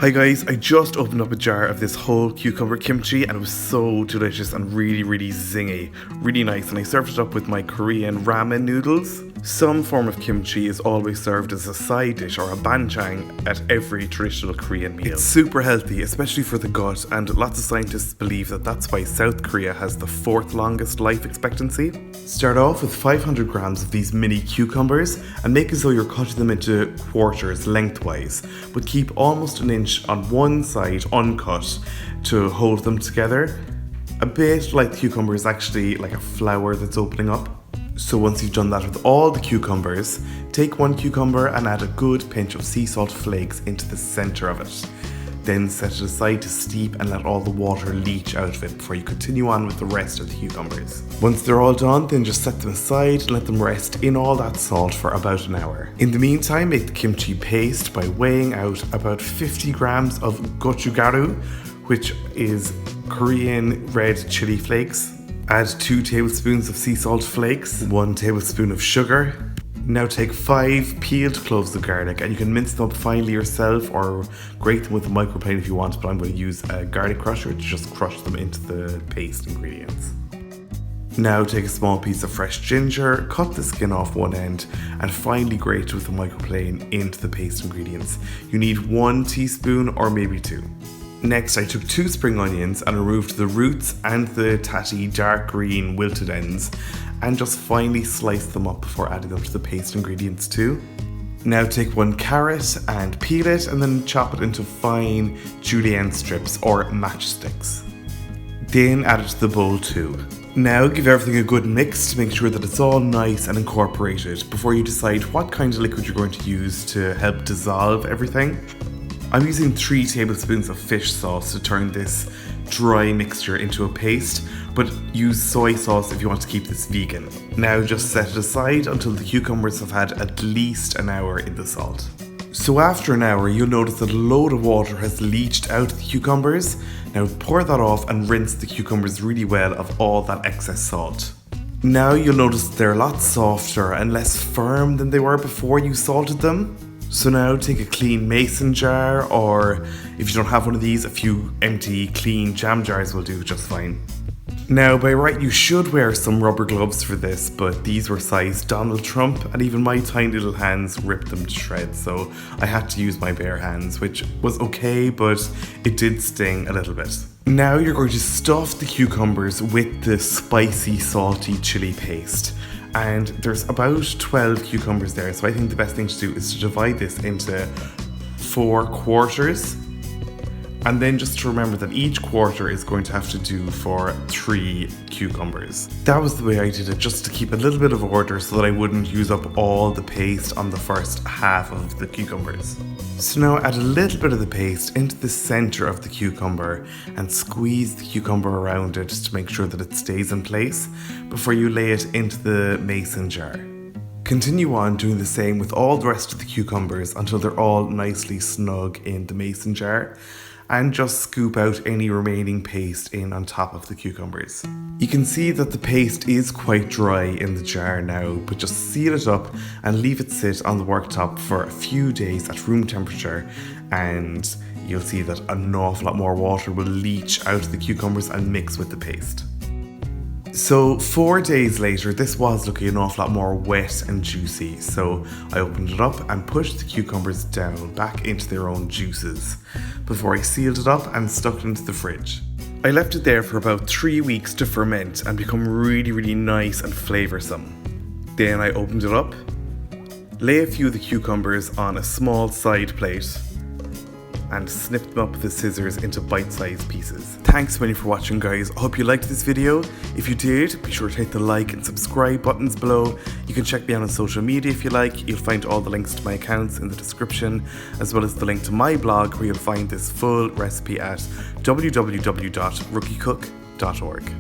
Hi guys, I just opened up a jar of this whole cucumber kimchi and it was so delicious and really zingy, really nice, and I served it up with my Korean ramen noodles. Some form of kimchi is always served as a side dish or a banchan at every traditional Korean meal. It's super healthy, especially for the gut, and lots of scientists believe that that's why South Korea has the 4th longest life expectancy. Start off with 500 grams of these mini cucumbers and make as though you're cutting them into quarters lengthwise, but keep almost an inch on one side uncut to hold them together. A bit like the cucumber is actually like a flower that's opening up. So once you've done that with all the cucumbers, take one cucumber and add a good pinch of sea salt flakes into the center of it. Then set it aside to steep and let all the water leach out of it before you continue on with the rest of the cucumbers. Once they're all done, then just set them aside and let them rest in all that salt for about an hour. In the meantime, make the kimchi paste by weighing out about 50 grams of gochugaru, which is Korean red chili flakes. Add 2 tablespoons of sea salt flakes, 1 tablespoon of sugar. Now take 5 peeled cloves of garlic, and you can mince them up finely yourself or grate them with a microplane if you want, but I'm going to use a garlic crusher to just crush them into the paste ingredients. Now take a small piece of fresh ginger, cut the skin off one end, and finely grate with a microplane into the paste ingredients. You need 1 teaspoon or maybe 2. Next, I took 2 spring onions and removed the roots and the tatty dark green wilted ends and just finely sliced them up before adding them to the paste ingredients too. Now take 1 carrot and peel it and then chop it into fine julienne strips or matchsticks. Then add it to the bowl too. Now give everything a good mix to make sure that it's all nice and incorporated before you decide what kind of liquid you're going to use to help dissolve everything. I'm using 3 tablespoons of fish sauce to turn this dry mixture into a paste, but use soy sauce if you want to keep this vegan. Now just set it aside until the cucumbers have had at least an hour in the salt. So after an hour, you'll notice that a load of water has leached out of the cucumbers. Now pour that off and rinse the cucumbers really well of all that excess salt. Now you'll notice they're a lot softer and less firm than they were before you salted them. So now take a clean mason jar, or if you don't have one of these, a few empty clean jam jars will do just fine. Now by right you should wear some rubber gloves for this, but these were size Donald Trump and even my tiny little hands ripped them to shreds, so I had to use my bare hands, which was okay, but it did sting a little bit. Now you're going to stuff the cucumbers with the spicy salty chili paste. And there's about 12 cucumbers there, so I think the best thing to do is to divide this into 4 quarters. And then just to remember that each quarter is going to have to do for 3 cucumbers. That was the way I did it, just to keep a little bit of order so that I wouldn't use up all the paste on the first half of the cucumbers. So now add a little bit of the paste into the center of the cucumber and squeeze the cucumber around it to make sure that it stays in place before you lay it into the mason jar. Continue on doing the same with all the rest of the cucumbers until they're all nicely snug in the mason jar, and just scoop out any remaining paste in on top of the cucumbers. You can see that the paste is quite dry in the jar now, but just seal it up and leave it sit on the worktop for a few days at room temperature, and you'll see that an awful lot more water will leach out of the cucumbers and mix with the paste. So 4 days later, this was looking an awful lot more wet and juicy, so I opened it up and pushed the cucumbers down back into their own juices before I sealed it up and stuck it into the fridge. I left it there for about 3 weeks to ferment and become really nice and flavoursome. Then I opened it up, lay a few of the cucumbers on a small side plate, and snip them up with the scissors into bite-sized pieces. Thanks so much for watching, guys. I hope you liked this video. If you did, be sure to hit the like and subscribe buttons below. You can check me out on social media if you like. You'll find all the links to my accounts in the description, as well as the link to my blog where you'll find this full recipe at www.rookiecook.org.